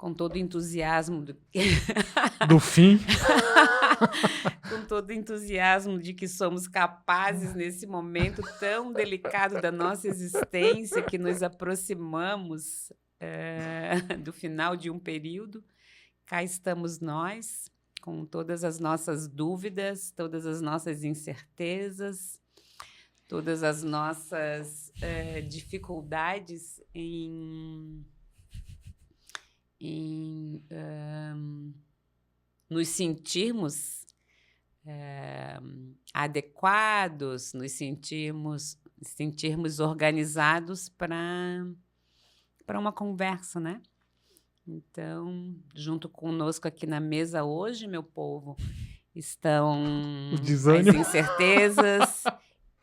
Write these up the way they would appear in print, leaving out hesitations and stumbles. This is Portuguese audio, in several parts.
com todo o entusiasmo Do fim. com todo o entusiasmo de que somos capazes, nesse momento tão delicado da nossa existência, que nos aproximamos do final de um período. Cá estamos nós, com todas as nossas dúvidas, todas as nossas incertezas, todas as nossas dificuldades em nos sentirmos adequados, nos sentirmos organizados para uma conversa, né? Então, junto conosco aqui na mesa hoje, meu povo, estão as incertezas,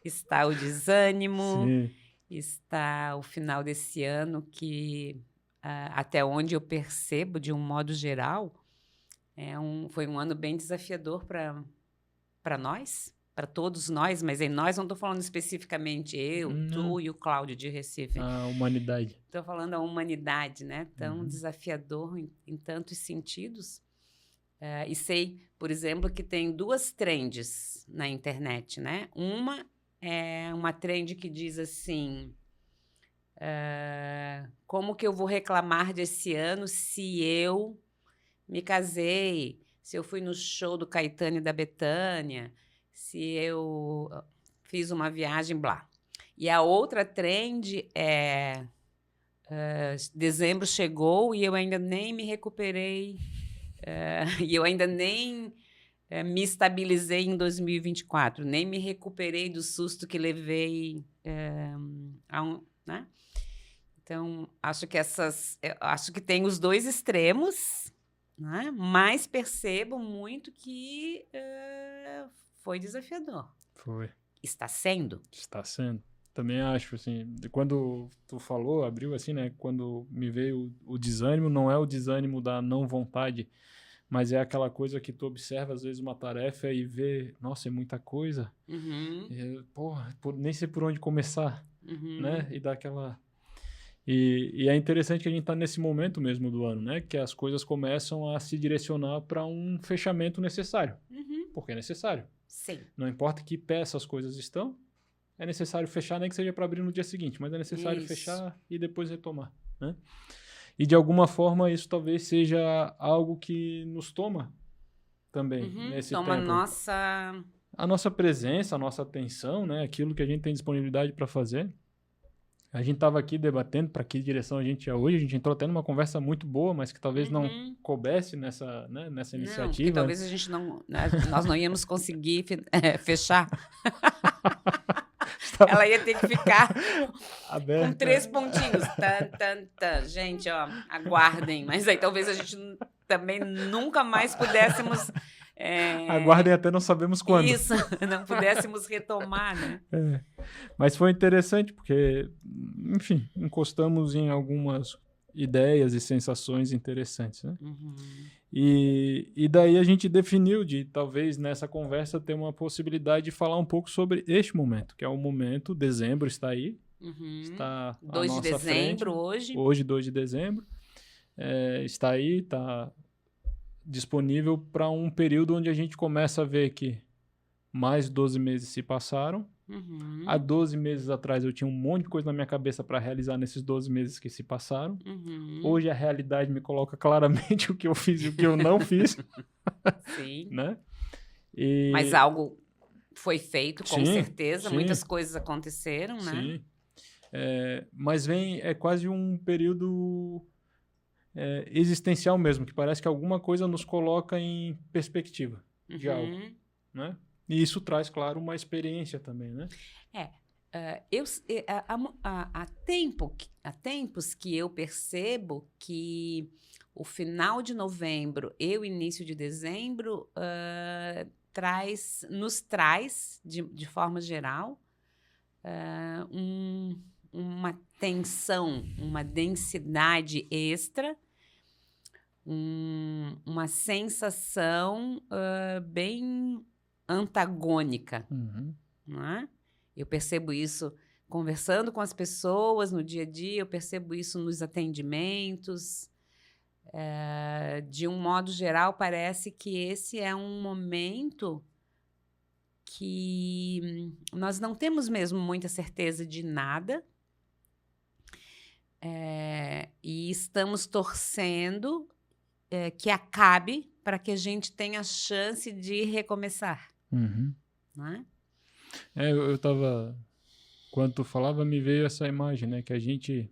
está o desânimo, Sim. está o final desse ano que, até onde eu percebo, de um modo geral, foi um ano bem desafiador para nós, para todos nós, mas em nós não estou falando especificamente eu, tu e o Cláudio de Recife. A humanidade. Estou falando a humanidade, né? Tão desafiador em tantos sentidos. E sei, por exemplo, que tem 2 trends na internet, né? Uma é uma trend que diz assim: como que eu vou reclamar desse ano se eu me casei, se eu fui no show do Caetano e da Bethânia, se eu fiz uma viagem, blá. E a outra trend é dezembro chegou e eu ainda nem me recuperei, e eu ainda nem me estabilizei em 2024, nem me recuperei do susto que levei né? Então, acho que tem os 2 extremos, né? Mas percebo muito que foi desafiador. Foi. Está sendo? Está sendo. Também acho, assim, quando tu falou, abriu assim, né? Quando me veio o desânimo, não é o desânimo da não vontade, mas é aquela coisa que tu observa, às vezes, uma tarefa e vê, nossa, é muita coisa. Nem sei por onde começar, né? E dá aquela... E é interessante que a gente está nesse momento mesmo do ano, né? Que as coisas começam a se direcionar para um fechamento necessário. Porque é necessário. Sim. Não importa que pé essas coisas estão, é necessário fechar, nem que seja para abrir no dia seguinte, mas é necessário fechar e depois retomar, né? E de alguma forma isso talvez seja algo que nos toma também nesse toma tempo. A nossa presença, a nossa atenção, né? Aquilo que a gente tem disponibilidade para fazer. A gente estava aqui debatendo para que direção a gente ia hoje. A gente entrou até numa conversa muito boa, mas que talvez não coubesse nessa iniciativa. Não, porque talvez a gente nós não íamos conseguir fechar. Ela ia ter que ficar aberta, com 3 pontinhos. Gente, ó, aguardem. Mas aí talvez a gente também nunca mais pudéssemos... Aguardem até não sabemos quando. Isso, não pudéssemos retomar, né? Mas foi interessante porque, enfim, encostamos em algumas ideias e sensações interessantes, né? E daí a gente definiu de, talvez, nessa conversa, ter uma possibilidade de falar um pouco sobre este momento, que é o momento, dezembro está aí, está 2 de dezembro, frente, hoje, 2 de dezembro, está aí, está disponível para um período onde a gente começa a ver que mais 12 meses se passaram. Há 12 meses atrás eu tinha um monte de coisa na minha cabeça para realizar nesses 12 meses que se passaram. Hoje a realidade me coloca claramente o que eu fiz e o que eu não fiz. Sim. Né? Mas algo foi feito, com certeza. Sim. Muitas coisas aconteceram, né? Sim. Mas é quase um período existencial mesmo, que parece que alguma coisa nos coloca em perspectiva de algo, né? E isso traz, claro, uma experiência também, né? Há tempos que eu percebo que o final de novembro e o início de dezembro nos traz, de forma geral, uma tensão, uma densidade extra, uma sensação bem antagônica, não é? Eu percebo isso conversando com as pessoas no dia a dia, eu percebo isso nos atendimentos, De um modo geral, parece que esse é um momento que nós não temos mesmo muita certeza de nada, e estamos torcendo que acabe para que a gente tenha a chance de recomeçar, Uhum. não é? Eu tava... Quando tu falava, me veio essa imagem, né? Que a gente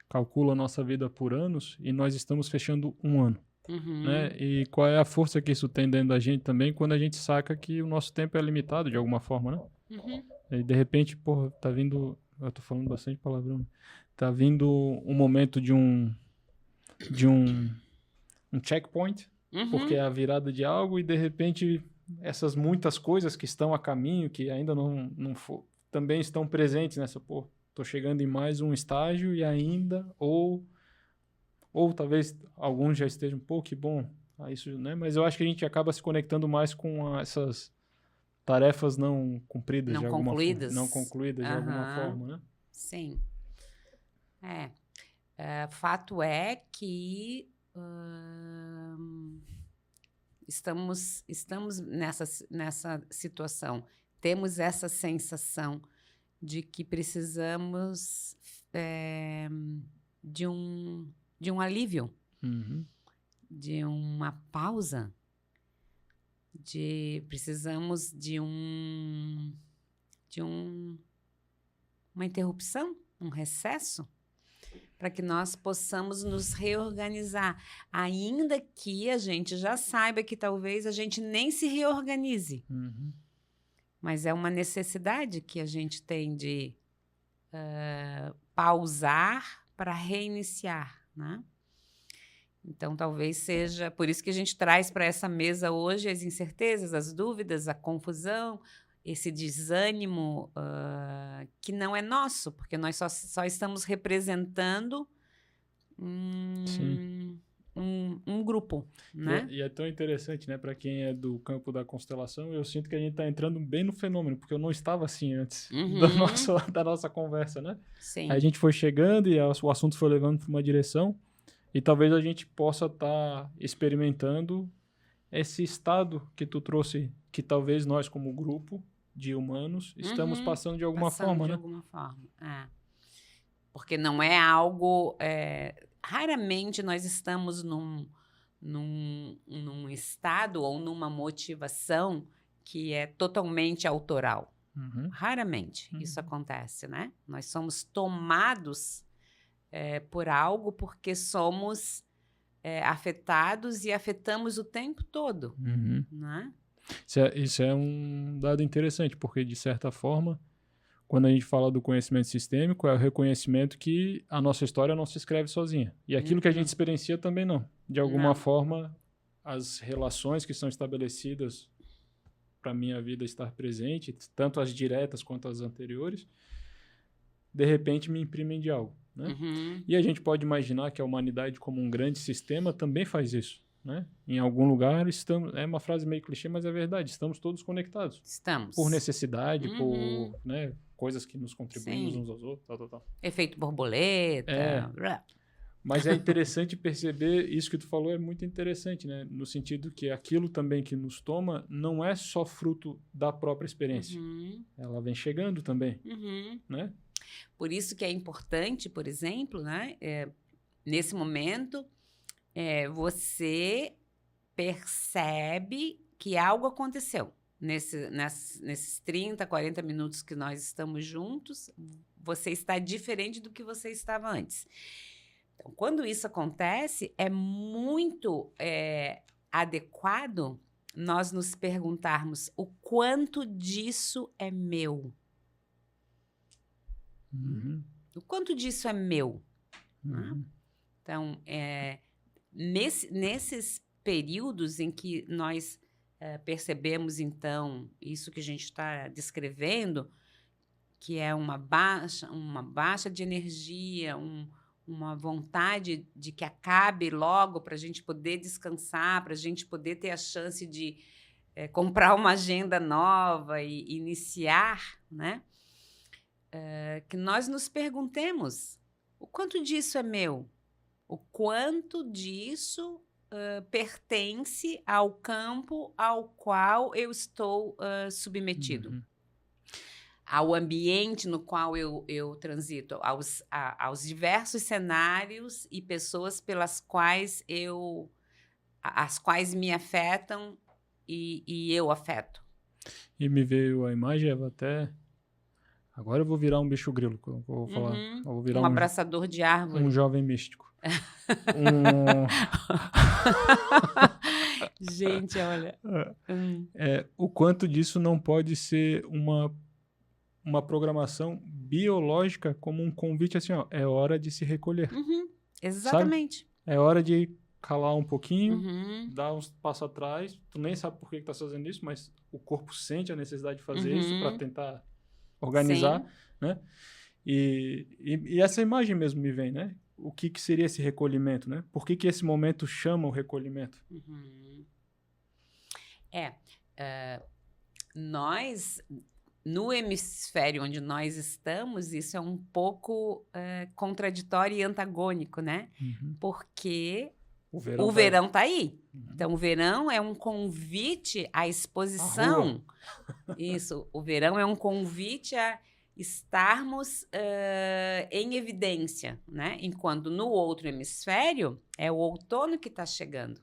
calcula a nossa vida por anos e nós estamos fechando um ano, né? E qual é a força que isso tem dentro da gente também quando a gente saca que o nosso tempo é limitado de alguma forma, né? E de repente, porra, tá vindo... Eu tô falando bastante palavrão. Tá vindo um momento de um checkpoint, porque é a virada de algo e de repente essas muitas coisas que estão a caminho, que ainda não também estão presentes nessa, pô, tô chegando em mais um estágio e ainda, ou talvez alguns já estejam, pô, que bom, isso, né? Mas eu acho que a gente acaba se conectando mais com essas tarefas não cumpridas Não de alguma concluídas. forma, não concluídas de alguma forma, né? Sim. Fato é que estamos nessa situação. Temos essa sensação de que precisamos de um alívio, de uma pausa, precisamos de uma interrupção, um recesso, para que nós possamos nos reorganizar, ainda que a gente já saiba que talvez a gente nem se reorganize. Mas é uma necessidade que a gente tem de pausar para reiniciar, né? Então, talvez seja por isso que a gente traz para essa mesa hoje as incertezas, as dúvidas, a confusão, esse desânimo que não é nosso, porque nós só estamos representando um grupo, né? E é tão interessante, né? Para quem é do campo da constelação, eu sinto que a gente está entrando bem no fenômeno, porque eu não estava assim antes da nossa conversa, né? Sim. Aí a gente foi chegando e o assunto foi levando para uma direção e talvez a gente possa estar experimentando esse estado que tu trouxe, que talvez nós como grupo de humanos estamos passando de alguma forma, né? Alguma forma, porque não é algo... raramente nós estamos num estado ou numa motivação que é totalmente autoral. Raramente isso acontece, né? Nós somos tomados por algo porque somos afetados e afetamos o tempo todo, né? Isso é um dado interessante, porque, de certa forma, quando a gente fala do conhecimento sistêmico, é o reconhecimento que a nossa história não se escreve sozinha. E aquilo que a gente experiencia também não. De alguma forma, as relações que são estabelecidas para a minha vida estar presente, tanto as diretas quanto as anteriores, de repente me imprimem de algo, né? E a gente pode imaginar que a humanidade, como um grande sistema, também faz isso, né? Em algum lugar estamos... É uma frase meio clichê, mas é verdade. Estamos todos conectados. Estamos. Por necessidade, por, né, coisas que nos contribuímos uns aos outros, tal. Efeito borboleta. Mas é interessante perceber, isso que tu falou é muito interessante, né? No sentido que aquilo também que nos toma não é só fruto da própria experiência. Ela vem chegando também, né? Por isso que é importante, por exemplo, né? Nesse momento, você percebe que algo aconteceu. Nesses 30, 40 minutos que nós estamos juntos, você está diferente do que você estava antes. Então, quando isso acontece, é muito adequado nós nos perguntarmos o quanto disso é meu. O quanto disso é meu. Então, nesses períodos em que nós percebemos, então, isso que a gente está descrevendo, que é uma baixa de energia, uma vontade de que acabe logo para a gente poder descansar, para a gente poder ter a chance de comprar uma agenda nova e iniciar, né? Que nós nos perguntemos o quanto disso é meu, O quanto disso pertence ao campo ao qual eu estou submetido. Uhum. Ao ambiente no qual eu transito, aos diversos cenários e pessoas pelas quais as quais me afetam e eu afeto. E me veio a imagem, Eva, até... Agora eu vou virar um bicho grilo, que eu vou falar. Eu vou virar Um abraçador de árvore. um jovem místico. Gente, olha. O quanto disso não pode ser uma programação biológica como um convite assim, ó, é hora de se recolher. Exatamente. Sabe? É hora de calar um pouquinho, dar uns passos atrás. Tu nem sabe por que tá fazendo isso, mas o corpo sente a necessidade de fazer isso para tentar organizar, né? E essa imagem mesmo me vem, né? O que seria esse recolhimento, né? Por que esse momento chama o recolhimento? Nós, no hemisfério onde nós estamos, isso é um pouco contraditório e antagônico, né? Porque o verão tá aí. Então, o verão é um convite à exposição. Isso, o verão é um convite a estarmos em evidência, né? Enquanto no outro hemisfério é o outono que está chegando,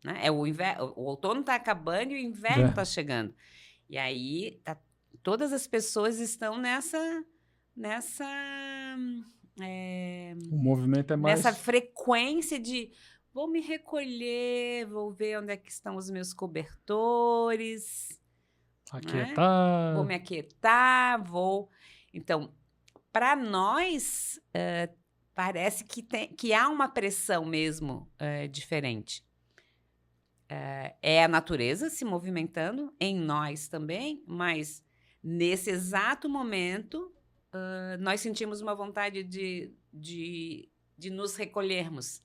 né? O outono está acabando e o inverno está chegando. E aí todas as pessoas estão nessa o movimento é mais... nessa frequência de vou me recolher, vou ver onde é que estão os meus cobertores, aquietar. Vou me aquietar, Então, para nós, parece que há uma pressão mesmo diferente. É a natureza se movimentando, em nós também, mas nesse exato momento, nós sentimos uma vontade de nos recolhermos,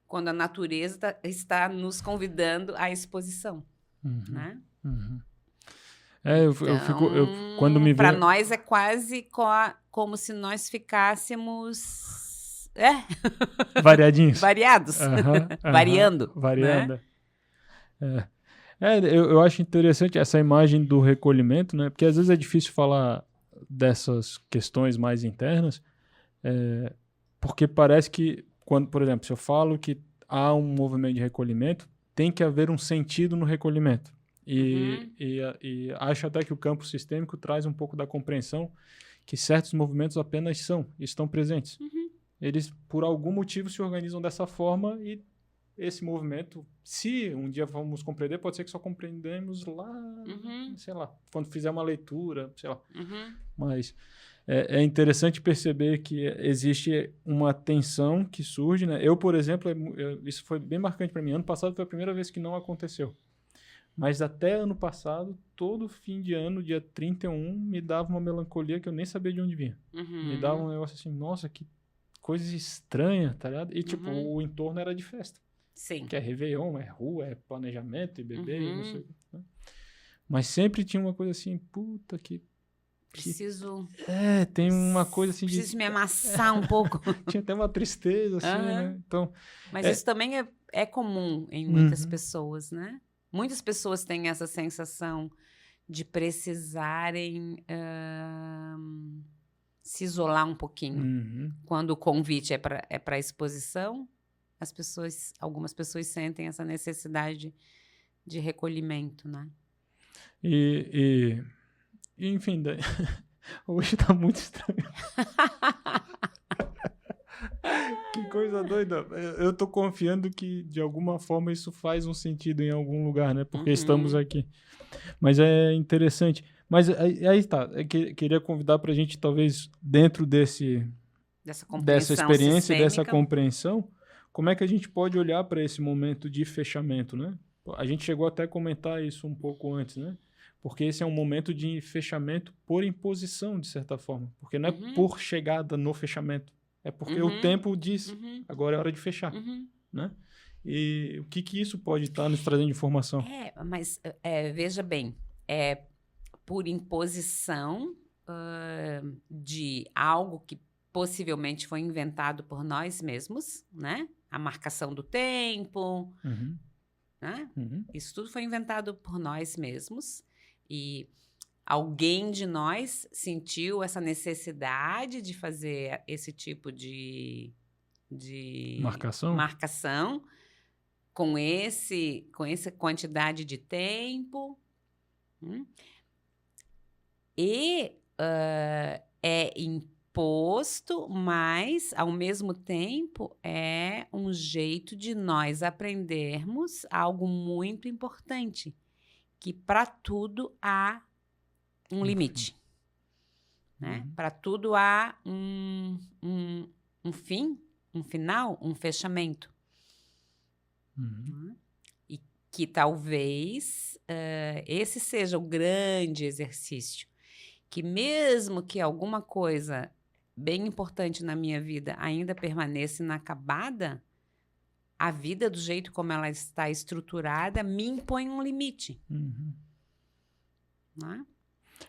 quando a natureza está nos convidando à exposição, né? Quando me para nós é quase como se nós ficássemos variadinhos, variados, variando, né? Eu acho interessante essa imagem do recolhimento, né? Porque às vezes é difícil falar dessas questões mais internas, porque parece que quando, por exemplo, se eu falo que há um movimento de recolhimento, tem que haver um sentido no recolhimento. E acho até que o campo sistêmico traz um pouco da compreensão que certos movimentos apenas estão presentes. Eles, por algum motivo, se organizam dessa forma e esse movimento, se um dia vamos compreender, pode ser que só compreendemos lá, sei lá, quando fizer uma leitura, sei lá. Mas é interessante perceber que existe uma tensão que surge, né? Eu, por exemplo, isso foi bem marcante para mim. Ano passado foi a primeira vez que não aconteceu. Mas até ano passado, todo fim de ano, dia 31, me dava uma melancolia que eu nem sabia de onde vinha. Me dava um negócio assim, nossa, que coisa estranha, tá ligado? E, tipo, o entorno era de festa. Sim. Que é Réveillon, é rua, é planejamento, e bebê, e não sei o que. Né? Mas sempre tinha uma coisa assim, puta que... Preciso... tem uma coisa assim de... Preciso me amassar um pouco. Tinha até uma tristeza, assim, né? Então, mas isso também é comum em muitas pessoas, né? Muitas pessoas têm essa sensação de precisarem se isolar um pouquinho. Quando o convite é para exposição, algumas pessoas sentem essa necessidade de recolhimento, né? Enfim, hoje tá muito estranho. Que coisa doida. Eu tô confiando que, de alguma forma, isso faz um sentido em algum lugar, né? Porque estamos aqui. Mas é interessante. Mas aí tá. Queria convidar pra gente, talvez, dentro dessa experiência, sistêmica, dessa compreensão, como é que a gente pode olhar para esse momento de fechamento, né? A gente chegou até a comentar isso um pouco antes, né? Porque esse é um momento de fechamento por imposição, de certa forma. Porque não é por chegada no fechamento. É porque o tempo diz, agora é hora de fechar, né? E o que isso pode estar nos trazendo de informação? Mas veja bem, por imposição de algo que possivelmente foi inventado por nós mesmos, né? a marcação do tempo, Uhum. né? Uhum. Isso tudo foi inventado por nós mesmos e alguém de nós sentiu essa necessidade de fazer esse tipo de Marcação? marcação com essa quantidade de tempo. E é imposto, mas, ao mesmo tempo, é um jeito de nós aprendermos algo muito importante, que para tudo há um limite, né? Uhum. Para tudo há um fim, um final, um fechamento. Uhum. E que talvez esse seja o grande exercício. Que mesmo que alguma coisa bem importante na minha vida ainda permaneça inacabada, a vida, do jeito como ela está estruturada, me impõe um limite. Uhum. Né?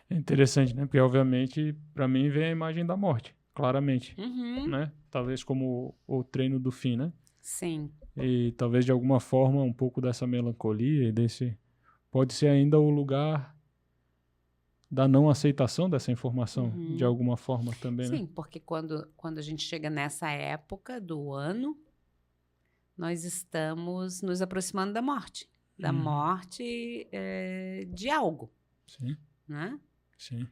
É interessante, né? Porque, obviamente, para mim vem a imagem da morte, claramente, Uhum. né? Talvez como o treino do fim, né? Sim. E talvez, de alguma forma, um pouco dessa melancolia e desse... Pode ser ainda o lugar da não aceitação dessa informação, de Uhum. alguma forma também, né? Sim, porque quando a gente chega nessa época do ano, nós estamos nos aproximando da morte. Da Uhum. morte de algo, Sim, né? sim.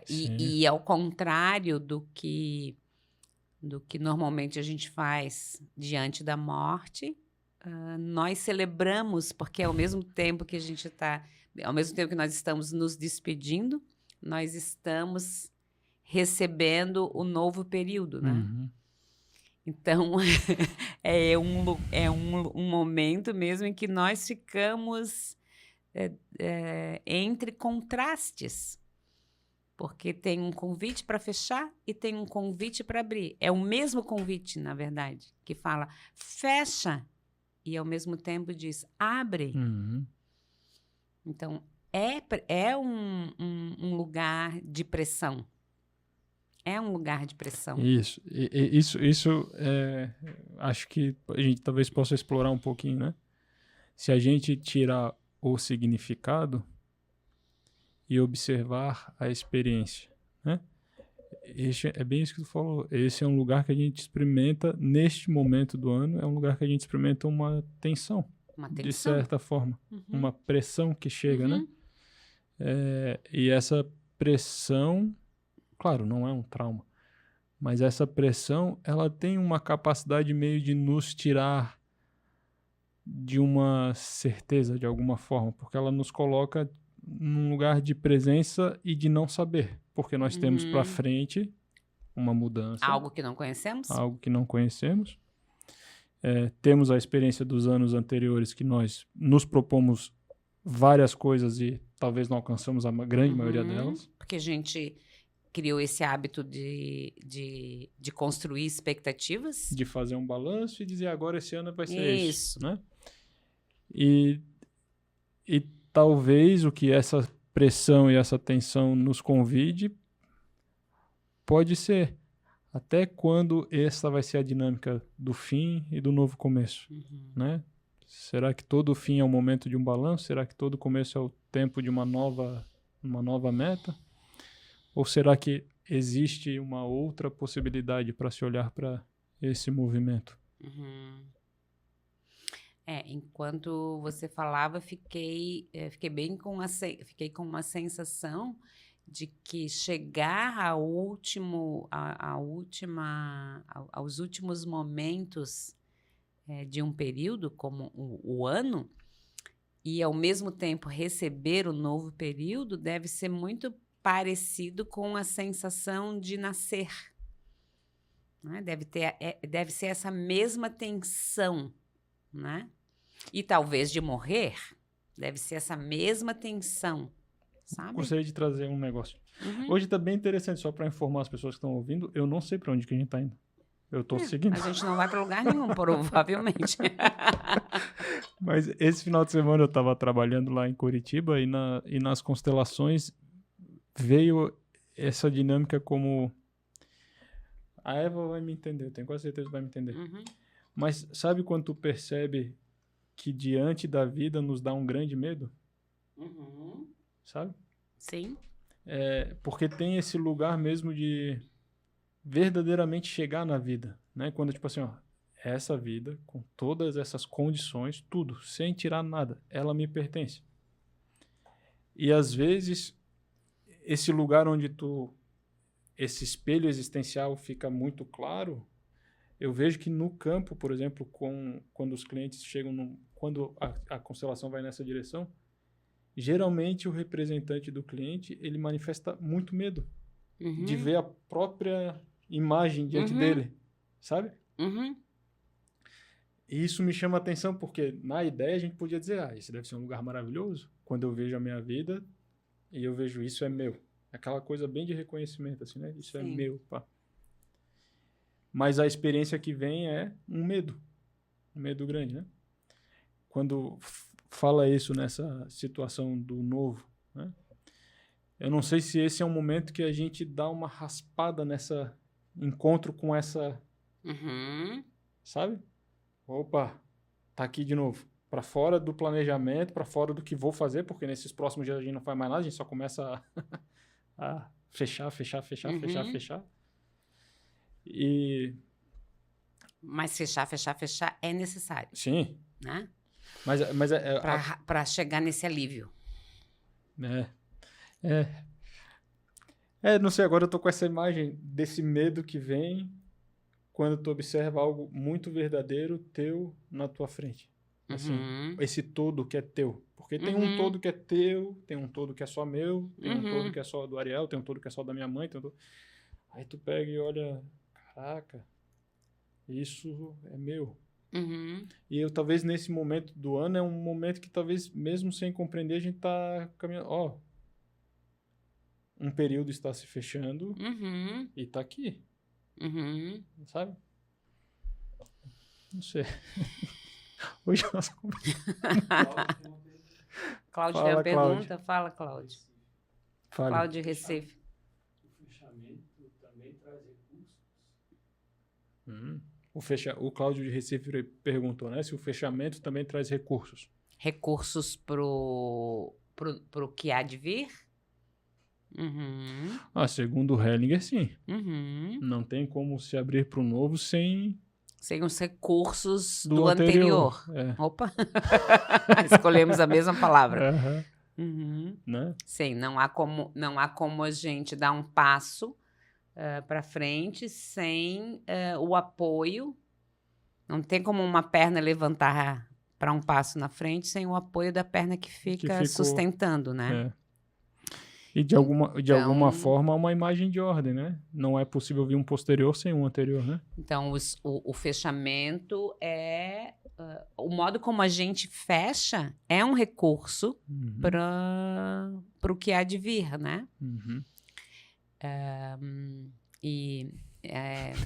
Sim. E ao contrário do que normalmente a gente faz diante da morte, nós celebramos, porque ao mesmo tempo que nós estamos nos despedindo, nós estamos recebendo o novo período, né? Uhum. Então, é um momento mesmo em que nós ficamos entre contrastes. Porque tem um convite para fechar e tem um convite para abrir. É o mesmo convite, na verdade, que fala fecha e ao mesmo tempo diz abre. Uhum. Então, é um lugar de pressão. É um lugar de pressão. Isso. Isso acho que a gente talvez possa explorar um pouquinho, né? Se a gente tirar o significado e observar a experiência, né? É bem isso que tu falou. Esse é um lugar que a gente experimenta, neste momento do ano, é um lugar que a gente experimenta uma tensão, Uma de tensão. certa forma. Uhum. Uma pressão que chega, Uhum. né? E essa pressão, claro, não é um trauma, mas essa pressão, ela tem uma capacidade meio de nos tirar de uma certeza, de alguma forma, porque ela nos coloca num lugar de presença e de não saber, porque nós temos para frente uma mudança, Algo que não conhecemos. algo que não conhecemos. Temos a experiência dos anos anteriores que nós nos propomos várias coisas e talvez não alcançamos a grande maioria delas. Porque a gente criou esse hábito de construir expectativas. De fazer um balanço e dizer agora esse ano vai ser Isso. isso, né? E talvez o que essa pressão e essa tensão nos convide pode ser até quando essa vai ser a dinâmica do fim e do novo começo, né? Será que todo fim é o momento de um balanço? Será que todo começo é o tempo de uma nova meta? Ou será que existe uma outra possibilidade para se olhar para esse movimento? Enquanto você falava, fiquei com uma sensação de que chegar aos últimos momentos de um período, como o ano, e ao mesmo tempo receber o novo período, deve ser muito parecido com a sensação de nascer. Né? Deve ser essa mesma tensão, né? E talvez de morrer, deve ser essa mesma tensão, sabe? Gostaria de trazer um negócio. Hoje tá bem interessante, só para informar as pessoas que estão ouvindo, eu não sei para onde que a gente tá indo. Eu tô seguindo. A gente não vai para lugar nenhum, provavelmente. Mas esse final de semana eu tava trabalhando lá em Curitiba e nas constelações veio essa dinâmica como... A Eva vai me entender, eu tenho quase certeza que vai me entender. Mas sabe quando tu percebe que diante da vida nos dá um grande medo? Uhum. Sabe? Sim. Porque tem esse lugar mesmo de verdadeiramente chegar na vida, né? Quando, tipo assim, ó, essa vida, com todas essas condições, tudo, sem tirar nada, ela me pertence. E às vezes, esse lugar onde esse espelho existencial fica muito claro, eu vejo que no campo, por exemplo, quando os clientes chegam, quando a constelação vai nessa direção, geralmente o representante do cliente, ele manifesta muito medo de ver a própria imagem diante dele, sabe? E isso me chama a atenção porque na ideia a gente podia dizer, esse deve ser um lugar maravilhoso. Quando eu vejo a minha vida e eu vejo isso é meu. Aquela coisa bem de reconhecimento, assim, né? Isso Sim. É meu, pá. Mas a experiência que vem é um medo grande, né? Quando fala isso nessa situação do novo, né? Eu não sei se esse é um momento que a gente dá uma raspada nessa encontro com essa, sabe? Opa, tá aqui de novo. Para fora do planejamento, para fora do que vou fazer, porque nesses próximos dias a gente não faz mais nada, a gente só começa a fechar. Mas fechar é necessário. Sim. Né? Mas para chegar nesse alívio. Não sei, agora eu tô com essa imagem desse medo que vem quando tu observa algo muito verdadeiro teu na tua frente. Assim, esse todo que é teu. Porque tem um todo que é teu, tem um todo que é só meu, tem um todo que é só do Ariel, tem um todo que é só da minha mãe. Aí tu pega e olha, caraca, isso é meu. E eu talvez nesse momento do ano é um momento que talvez mesmo sem compreender a gente tá caminhando. Um período está se fechando e tá aqui. Sabe? Não sei. Hoje nós Cláudio tem uma pergunta? Fala, Cláudio. Cláudio de Recife. O fechamento também traz recursos? O Cláudio de Recife perguntou, né? Se o fechamento também traz recursos. Recursos pro que há de vir? Segundo o Hellinger, sim. Não tem como se abrir para o novo sem os recursos do anterior. Opa! Escolhemos a mesma palavra. Né? Sim, não há como a gente dar um passo para frente sem o apoio. Não tem como uma perna levantar para um passo na frente sem o apoio da perna que ficou sustentando, né? E de alguma forma uma imagem de ordem, né? Não é possível vir um posterior sem um anterior, né? Então, o fechamento é... o modo como a gente fecha é um recurso para o que há de vir, né?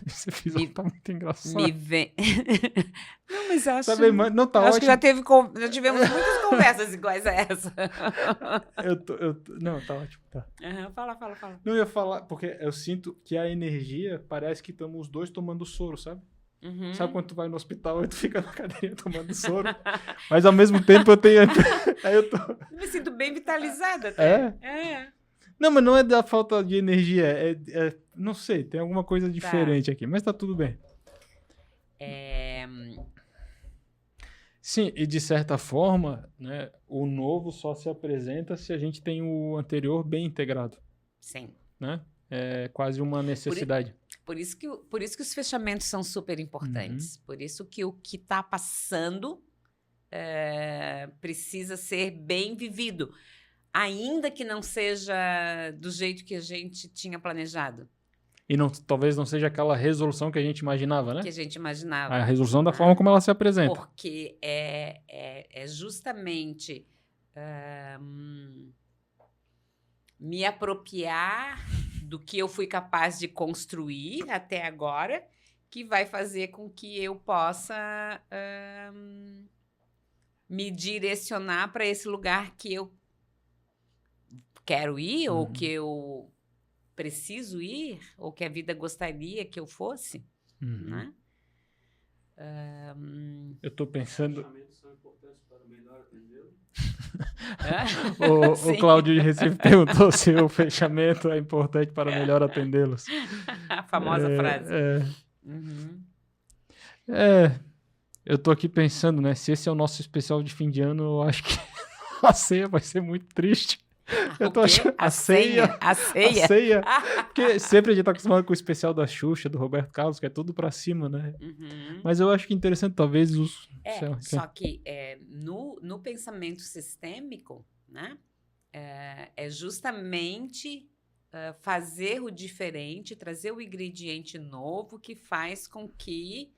Esse episódio tá muito engraçado. Não, mas acho... Não, tá acho ótimo. que já tivemos muitas conversas iguais a essa. Não, tá ótimo, tá. Fala. Não, eu ia falar, porque eu sinto que a energia parece que estamos os dois tomando soro, sabe? Sabe quando tu vai no hospital e tu fica na cadeirinha tomando soro? Mas ao mesmo tempo eu tenho... Aí eu me sinto bem vitalizada até. Não, mas não é da falta de energia, não sei, tem alguma coisa diferente aqui, mas tá tudo bem. Sim, e de certa forma, né, o novo só se apresenta se a gente tem o anterior bem integrado. Sim. Né? É quase uma necessidade. Por isso que os fechamentos são super importantes. Por isso que o que está passando precisa ser bem vivido. Ainda que não seja do jeito que a gente tinha planejado. E talvez não seja aquela resolução que a gente imaginava, né? Que a gente imaginava. A resolução da forma como ela se apresenta. Porque é justamente me apropriar do que eu fui capaz de construir até agora, que vai fazer com que eu possa me direcionar para esse lugar que eu quero ir, ou que eu preciso ir, ou que a vida gostaria que eu fosse, né? Eu tô pensando... Fechamentos são importantes para melhor atendê-lo? O Sim. Cláudio de Recife perguntou se o fechamento é importante para melhor atendê-los. A famosa frase. Uhum. Eu tô aqui pensando, né? Se esse é o nosso especial de fim de ano, eu acho que a ceia vai ser muito triste. Eu tô achando... A ceia? A ceia? A ceia. Porque sempre a gente tá acostumado com o especial da Xuxa, do Roberto Carlos, que é tudo pra cima, né? Uhum. Mas eu acho que interessante, talvez, os... Só que no pensamento sistêmico, né, é justamente fazer o diferente, trazer o ingrediente novo que faz com que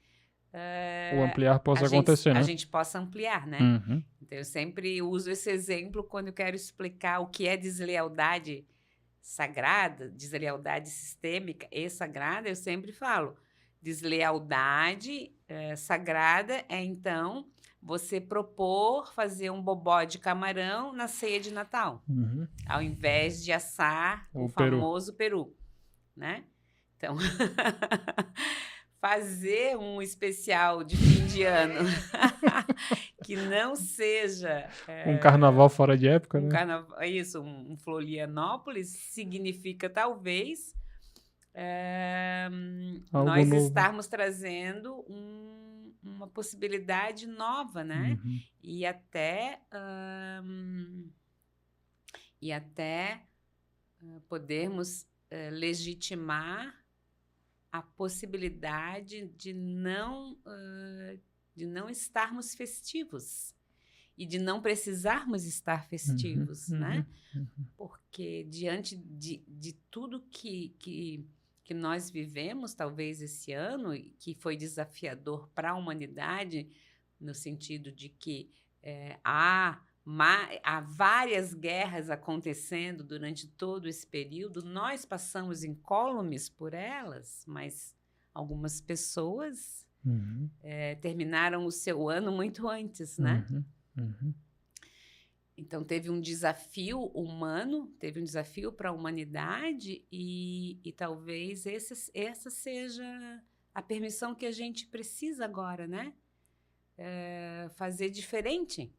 o ampliar possa acontecer, né? a gente possa ampliar, né? Uhum. Então, eu sempre uso esse exemplo quando eu quero explicar o que é deslealdade sagrada, deslealdade sistêmica e sagrada. Eu sempre falo, deslealdade sagrada é, então, você propor fazer um bobó de camarão na ceia de Natal, Uhum. ao invés de assar o peru. famoso peru, né? Então, fazer um especial de fim de ano que não seja... Um carnaval fora de época, né? Isso, um Florianópolis significa, talvez, Algo nós novo. estarmos trazendo uma possibilidade nova, né? Uhum. E até podermos legitimar a possibilidade de não estarmos festivos e de não precisarmos estar festivos, né? Porque diante de tudo que nós vivemos, talvez esse ano, que foi desafiador para a humanidade, no sentido de que há várias guerras acontecendo durante todo esse período, nós passamos incólumes por elas, mas algumas pessoas terminaram o seu ano muito antes, né? Então, teve um desafio humano, teve um desafio para a humanidade e talvez essa seja a permissão que a gente precisa agora, né? Fazer diferente.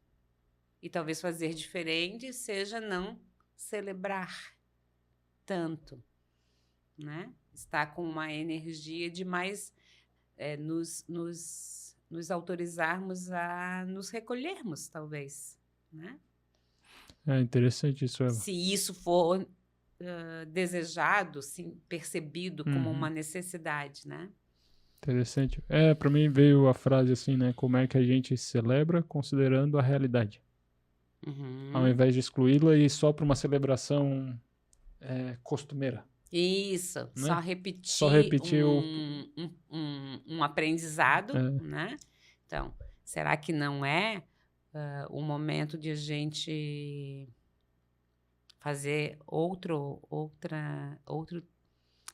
E talvez fazer diferente seja não celebrar tanto, né? Estar com uma energia de mais nos autorizarmos a nos recolhermos, talvez, né? É interessante isso, Eva. Se isso for desejado, sim, percebido como uma necessidade, né? Interessante. Para mim veio a frase assim, né? Como é que a gente celebra considerando a realidade? Ao invés de excluí-la e só para uma celebração costumeira. Isso, né? Só repetir o... um aprendizado, né? Então, será que não é o momento de a gente fazer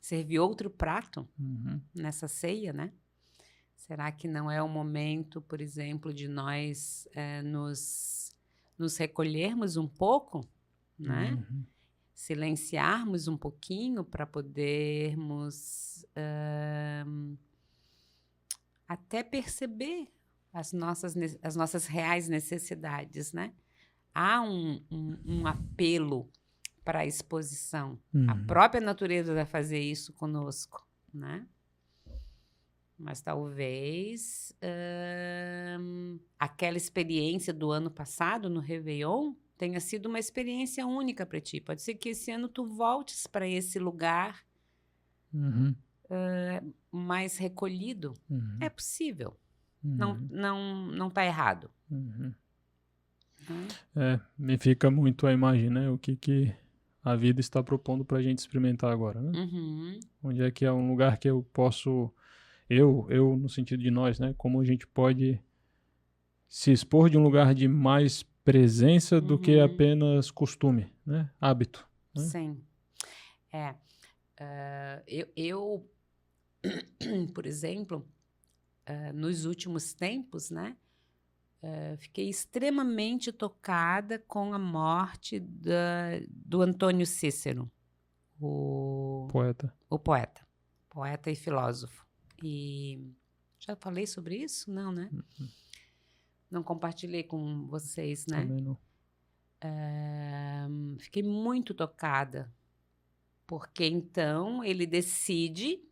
servir outro prato nessa ceia, né? Será que não é o momento, por exemplo, de nós nos recolhermos um pouco, né? Silenciarmos um pouquinho para podermos até perceber as nossas reais necessidades, né? Há um apelo para a exposição. A própria natureza vai fazer isso conosco, né? Mas talvez aquela experiência do ano passado, no Réveillon, tenha sido uma experiência única para ti. Pode ser que esse ano tu voltes para esse lugar mais recolhido. É possível. Não tá errado. Me fica muito a imagem, né? O que a vida está propondo para a gente experimentar agora, né? Onde é que é um lugar que eu posso... Eu no sentido de nós, né? Como a gente pode se expor de um lugar de mais presença do que apenas costume, né? Hábito. Né? Sim. Eu por exemplo, nos últimos tempos, né? Fiquei extremamente tocada com a morte do Antônio Cícero, o poeta e filósofo. E Já falei sobre isso? Não, né? Não compartilhei com vocês, né? Também não. Fiquei muito tocada, porque então ele decide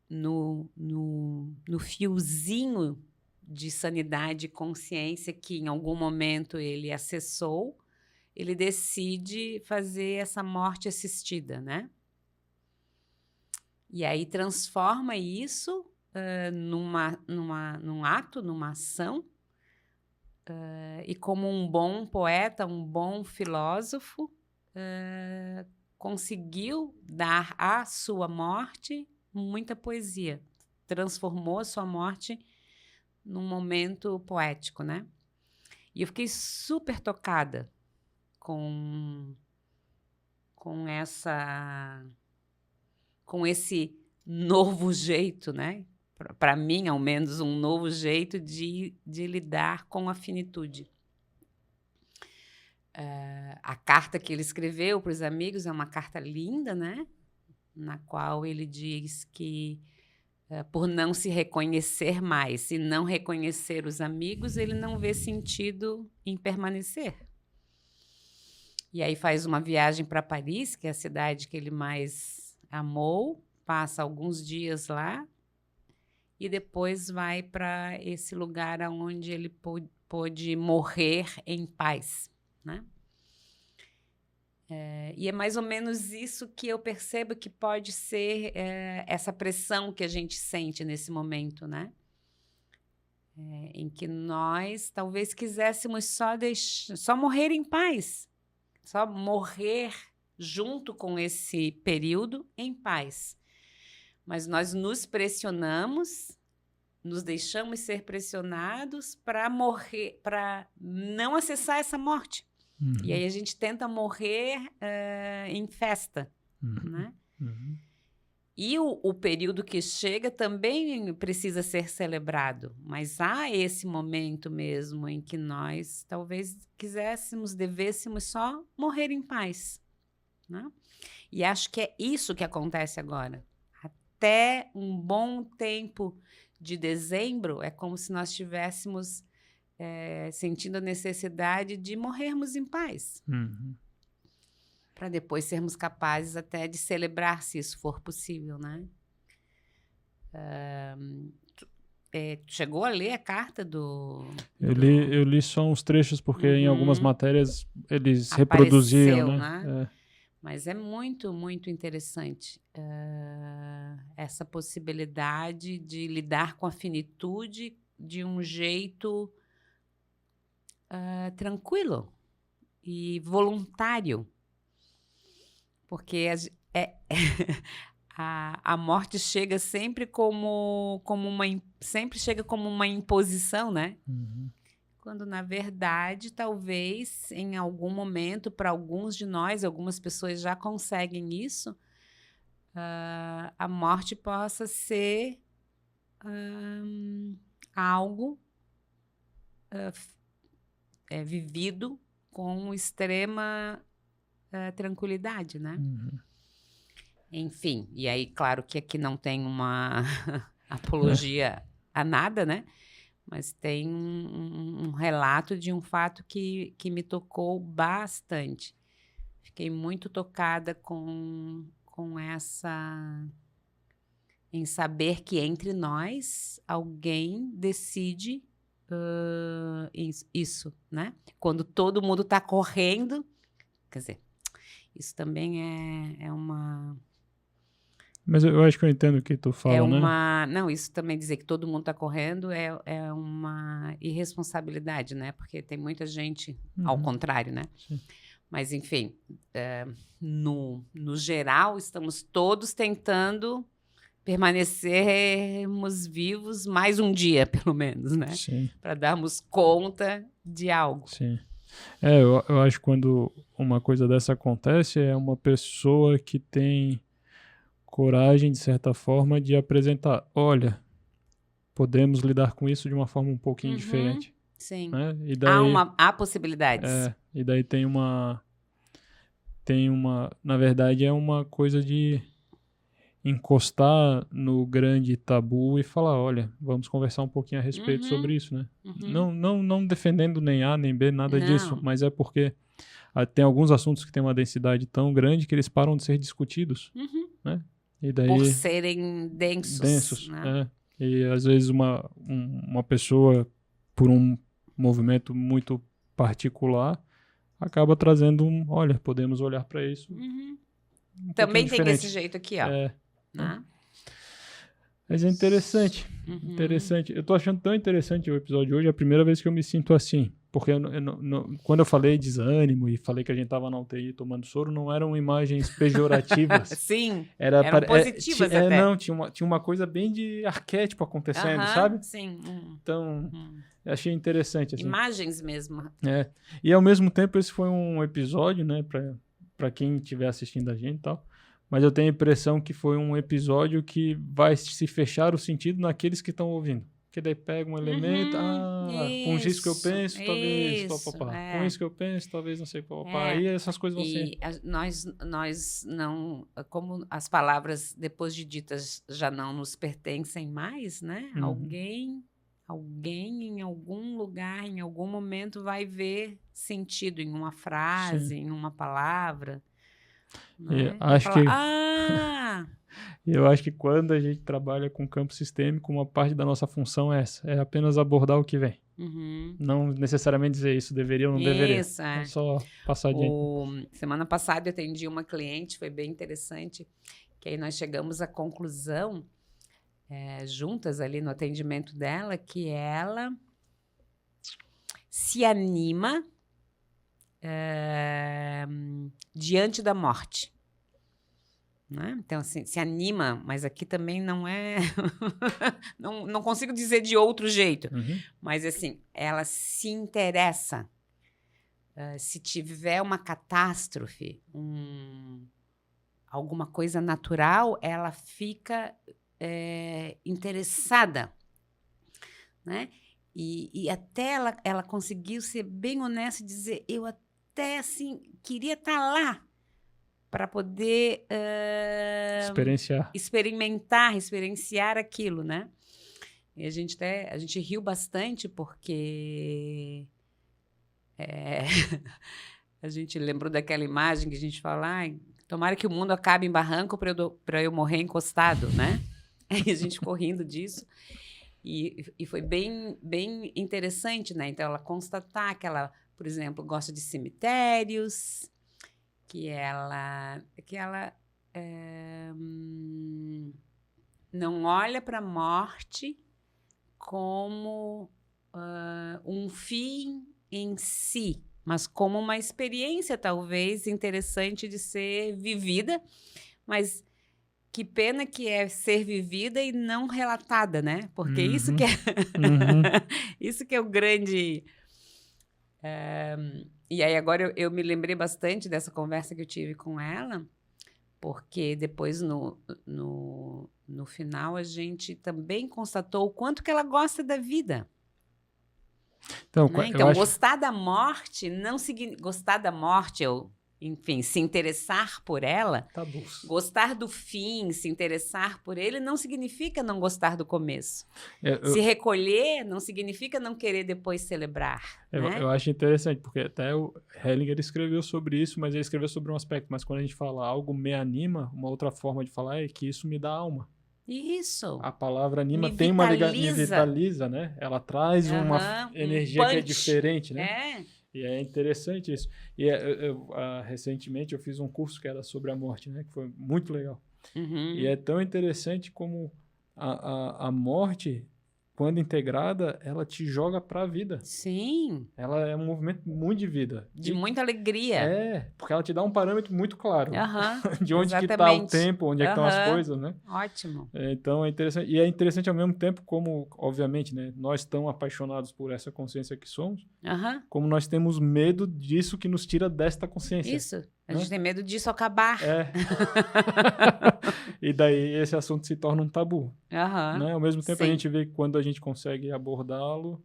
no fiozinho de sanidade e consciência que em algum momento ele acessou, ele decide fazer essa morte assistida, né? E aí transforma isso num ato, numa ação, e como um bom poeta, um bom filósofo, conseguiu dar à sua morte muita poesia. Transformou a sua morte num momento poético, né? E eu fiquei super tocada com esse novo jeito, né? Para mim, ao menos, um novo jeito de lidar com a finitude. A carta que ele escreveu para os amigos é uma carta linda, né? Na qual ele diz que, por não se reconhecer mais e não reconhecer os amigos, ele não vê sentido em permanecer. E aí faz uma viagem para Paris, que é a cidade que ele mais amou, passa alguns dias lá e depois vai para esse lugar onde ele pôde morrer em paz, né? E é mais ou menos isso que eu percebo que pode ser essa pressão que a gente sente nesse momento, né? Em que nós talvez quiséssemos só morrer em paz, só morrer junto com esse período em paz. Mas nós nos pressionamos, nos deixamos ser pressionados para morrer, para não acessar essa morte. E aí a gente tenta morrer em festa, né? E o período que chega também precisa ser celebrado, mas há esse momento mesmo em que nós talvez devêssemos só morrer em paz, né? E acho que é isso que acontece agora. Até um bom tempo de dezembro, é como se nós estivéssemos sentindo a necessidade de morrermos em paz. Para depois sermos capazes até de celebrar, se isso for possível, né? Chegou a ler a carta do... Eu li só uns trechos, porque em algumas matérias eles reproduziam, né? Mas é muito, muito interessante essa possibilidade de lidar com a finitude de um jeito tranquilo e voluntário. Porque a morte chega sempre como uma imposição, né? Quando, na verdade, talvez, em algum momento, para alguns de nós, algumas pessoas já conseguem isso, a morte possa ser algo vivido com extrema tranquilidade, né? Enfim, e aí, claro que aqui não tem uma apologia a nada, né? Mas tem um relato de um fato que me tocou bastante. Fiquei muito tocada com essa... em saber que entre nós alguém decide isso, né? Quando todo mundo está correndo, quer dizer, isso também é uma... Mas eu acho que eu entendo o que tu fala, né? Não, isso também dizer que todo mundo está correndo é uma irresponsabilidade, né? Porque tem muita gente ao contrário, né? Sim. Mas, enfim, no geral, estamos todos tentando permanecermos vivos mais um dia, pelo menos, né? Sim. Para darmos conta de algo. Sim. Eu acho que quando uma coisa dessa acontece, é uma pessoa que tem coragem, de certa forma, de apresentar, olha, podemos lidar com isso de uma forma um pouquinho diferente. Sim. Né? E daí, Há possibilidades. E daí tem uma, na verdade, é uma coisa de encostar no grande tabu e falar, olha, vamos conversar um pouquinho a respeito Uhum. sobre isso, né? Uhum. Não defendendo nem A nem B, nada disso, Não. mas é porque tem alguns assuntos que têm uma densidade tão grande que eles param de ser discutidos, Uhum. né? E Por daí, serem densos, né? E às vezes uma pessoa, por um movimento muito particular, acaba trazendo olha, podemos olhar para isso Uhum. um Também pouquinho tem desse diferente. jeito aqui, ó. É, Né? mas é interessante, Uhum. interessante. Eu tô achando tão interessante o episódio de hoje, é a primeira vez que eu me sinto assim. Porque quando eu falei desânimo e falei que a gente tava na UTI tomando soro, não eram imagens pejorativas. Sim, Eram positivas até. Não, tinha uma coisa bem de arquétipo acontecendo, sabe? Sim. Então, eu achei interessante. Assim. Imagens mesmo. E ao mesmo tempo, esse foi um episódio, né, pra quem estiver assistindo a gente e tal. Mas eu tenho a impressão que foi um episódio que vai se fechar o sentido naqueles que estão ouvindo. Que daí pega um elemento, com isso que eu penso, talvez, papapá. Com isso que eu penso, talvez não sei, papapá. Aí essas coisas vão ser. Nós não, como as palavras depois de ditas já não nos pertencem mais, né? Alguém em algum lugar, em algum momento vai ver sentido em uma frase, em uma palavra. Né? Eu acho que quando a gente trabalha com campo sistêmico, uma parte da nossa função é essa, é apenas abordar o que vem. Não necessariamente dizer isso deveria ou não deveria. Isso, é. É só passar adiante. Semana passada eu atendi uma cliente, foi bem interessante, que aí nós chegamos à conclusão, juntas ali no atendimento dela, que ela se anima diante da morte. Né? Então, assim, se anima, mas aqui também não é... não consigo dizer de outro jeito. Mas, assim, ela se interessa. Se tiver uma catástrofe, alguma coisa natural, ela fica interessada. Né? E até ela conseguiu ser bem honesta e dizer, eu até, assim, queria estar lá, para poder experienciar aquilo, né? E a gente riu bastante porque a gente lembrou daquela imagem que a gente fala, tomara que o mundo acabe em barranco para eu morrer encostado, né? E a gente ficou rindo disso. E foi bem, bem interessante, né? Então, ela constatar que ela, por exemplo, gosta de cemitérios, que ela não olha para a morte como um fim em si, mas como uma experiência talvez interessante de ser vivida, mas que pena que é ser vivida e não relatada, né? Porque isso que é isso que é o grande... E aí agora eu me lembrei bastante dessa conversa que eu tive com ela, porque depois no final a gente também constatou o quanto que ela gosta da vida. Então, né? Então gostar da morte não significa... Gostar da morte, enfim, se interessar por ela, gostar do fim, se interessar por ele, não significa não gostar do começo. Se recolher não significa não querer depois celebrar. Né? Eu acho interessante, porque até o Hellinger escreveu sobre isso, mas ele escreveu sobre um aspecto. Mas quando a gente fala algo me anima, uma outra forma de falar é que isso me dá alma. Isso. A palavra anima tem uma ligação, me vitaliza, né? Ela traz uma energia que é diferente, né? E é interessante isso. E recentemente eu fiz um curso que era sobre a morte, né? Que foi muito legal. E é tão interessante como a morte, quando integrada, ela te joga para a vida. Sim. Ela é um movimento muito de vida. De muita alegria. Porque ela te dá um parâmetro muito claro. De onde que está o tempo, onde é que estão as coisas, né? Ótimo. Então é interessante. E é interessante ao mesmo tempo como, obviamente, né, nós tão apaixonados por essa consciência que somos, como nós temos medo disso que nos tira desta consciência. Isso. A gente tem medo disso acabar. E daí esse assunto se torna um tabu. Né? Ao mesmo tempo, a gente vê que quando a gente consegue abordá-lo,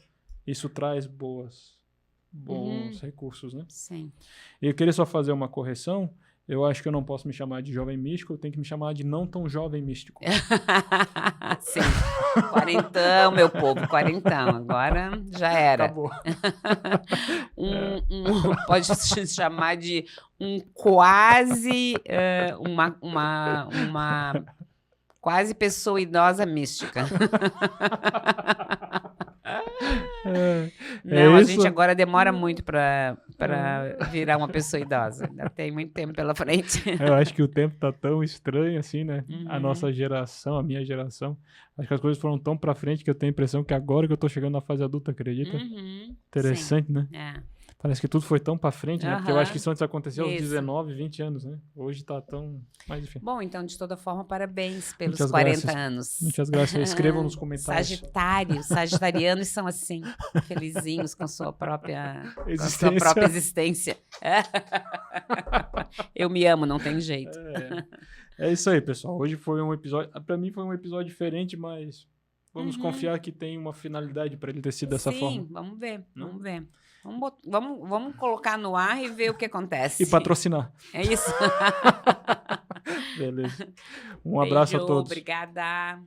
isso traz bons recursos, né? Sim. E eu queria só fazer uma correção, Eu acho que eu não posso me chamar de jovem místico, eu tenho que me chamar de não tão jovem místico. Sim, quarentão, meu povo, quarentão. Agora já era. Acabou. Pode se chamar de um quase, uma quase pessoa idosa mística. Não, a isso? gente agora demora muito para virar uma pessoa idosa. Ainda tem muito tempo pela frente. Eu acho que o tempo tá tão estranho assim, né? A Uhum. nossa geração, a minha geração. Acho que as coisas foram tão pra frente que eu tenho a impressão que agora que eu tô chegando na fase adulta, acredita? Uhum, Interessante, né? sim, é. Parece que tudo foi tão pra frente, né? Porque eu acho que Aham. isso antes aconteceu aos Isso. 19, 20 anos, né? Hoje tá tão... Mas enfim. Bom, então, de toda forma, parabéns pelos Muitas 40 graças. anos. Muitas graças. Escrevam nos comentários. Sagitarianos são assim, felizinhos com sua própria Existência. existência. Eu me amo, não tem jeito. É isso aí, pessoal. Hoje foi um episódio... Pra mim foi um episódio diferente, mas vamos Uhum. confiar que tem uma finalidade pra ele ter sido dessa Sim, forma. vamos ver, Não? vamos ver. Vamos colocar no ar e ver o que acontece. E patrocinar. É isso. Beleza. Um abraço a Beijo, todos. obrigada.